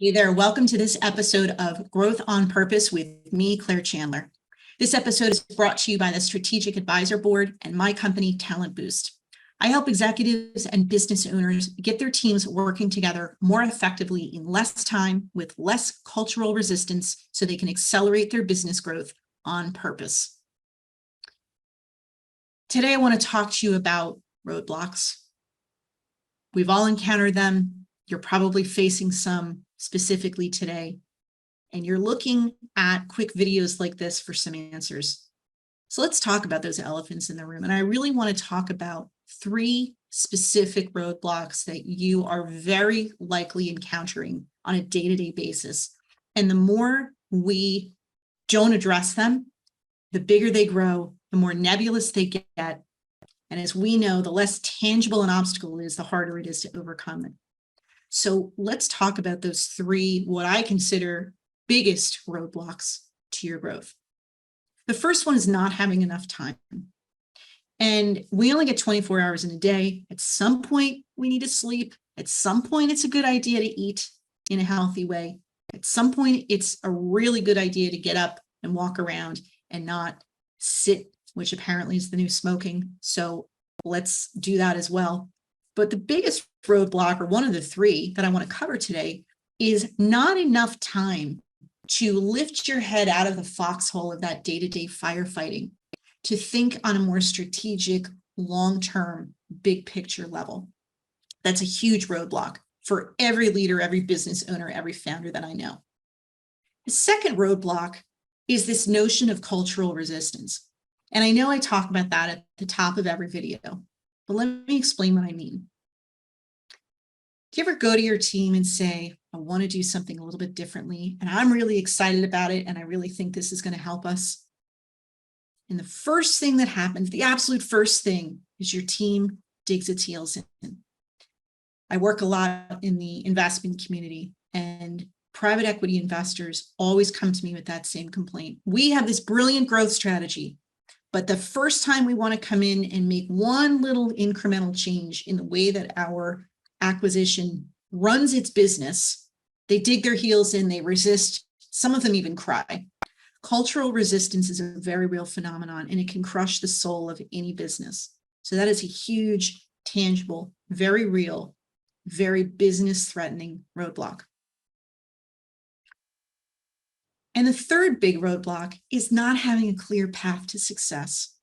Hey there, welcome to this episode of Growth on Purpose with me, Claire Chandler. This episode is brought to you by the Strategic Advisor Board and my company, Talent Boost. I help executives and business owners get their teams working together more effectively in less time with less cultural resistance so they can accelerate their business growth on purpose. Today, I want to talk to you about roadblocks. We've all encountered them. You're probably facing some specifically today, and you're looking at quick videos like this for some answers. So let's talk about those elephants in the room. And I really want to talk about 3 specific roadblocks that you are very likely encountering on a day-to-day basis. And the more we don't address them, the bigger they grow, the more nebulous they get. And as we know, the less tangible an obstacle is, the harder it is to overcome it. So let's talk about those 3, what I consider biggest roadblocks to your growth. The first one is not having enough time. And we only get 24 hours in a day. At some point, we need to sleep. At some point, it's a good idea to eat in a healthy way. At some point, it's a really good idea to get up and walk around and not sit, which apparently is the new smoking. So let's do that as well. But the biggest roadblock, or one of the 3 that I want to cover today, is not enough time to lift your head out of the foxhole of that day-to-day firefighting, to think on a more strategic, long-term, big picture level. That's a huge roadblock for every leader, every business owner, every founder that I know. The second roadblock is this notion of cultural resistance. And I know I talk about that at the top of every video, but let me explain what I mean. Do you ever go to your team and say, I want to do something a little bit differently, and I'm really excited about it, and I really think this is going to help us? And the first thing that happens, the absolute first thing, is your team digs its heels in. I work a lot in the investment community, and private equity investors always come to me with that same complaint. We have this brilliant growth strategy, but the first time we want to come in and make one little incremental change in the way that our acquisition runs its business, they dig their heels in, they resist, some of them even cry. Cultural resistance is a very real phenomenon, and it can crush the soul of any business. So that is a huge, tangible, very real, very business-threatening roadblock. And the third big roadblock is not having a clear path to success.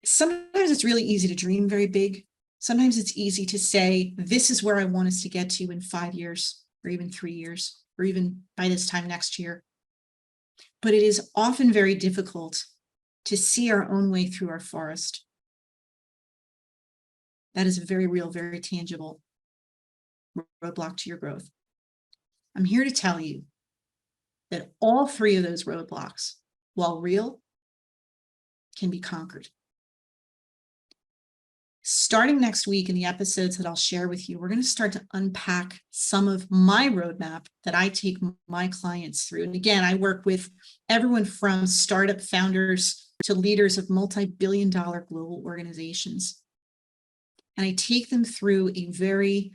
Sometimes it's really easy to dream very big. Sometimes it's easy to say, this is where I want us to get to in 5 years, or even 3 years, or even by this time next year. But it is often very difficult to see our own way through our forest. That is a very real, very tangible roadblock to your growth. I'm here to tell you that all 3 of those roadblocks, while real, can be conquered. Starting next week in the episodes that I'll share with you, we're going to start to unpack some of my roadmap that I take my clients through. And again, I work with everyone from startup founders to leaders of multi-billion-dollar global organizations. And I take them through a very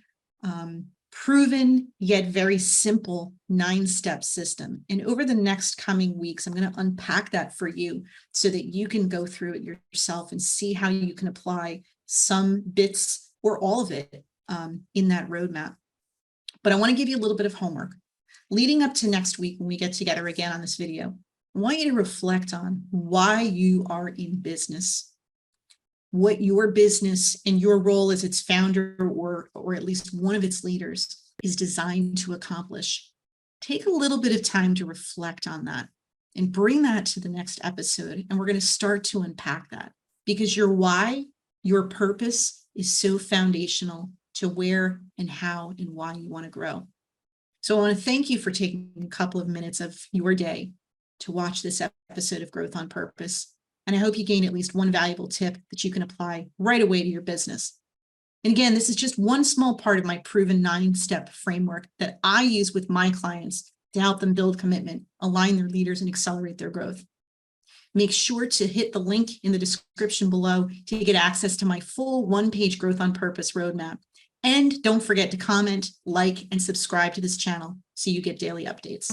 proven yet very simple 9-step system. And over the next coming weeks, I'm going to unpack that for you so that you can go through it yourself and see how you can apply some bits or all of it in that roadmap. But I want to give you a little bit of homework. Leading up to next week when we get together again on this video, I want you to reflect on why you are in business, what your business and your role as its founder or at least one of its leaders is designed to accomplish. Take a little bit of time to reflect on that and bring that to the next episode. And we're going to start to unpack that, because your why, your purpose, is so foundational to where and how and why you want to grow. So I want to thank you for taking a couple of minutes of your day to watch this episode of Growth on Purpose. And I hope you gain at least one valuable tip that you can apply right away to your business. And again, this is just one small part of my proven 9-step framework that I use with my clients to help them build commitment, align their leaders, and accelerate their growth. Make sure to hit the link in the description below to get access to my full 1-page Growth on Purpose roadmap. And don't forget to comment, like, and subscribe to this channel so you get daily updates.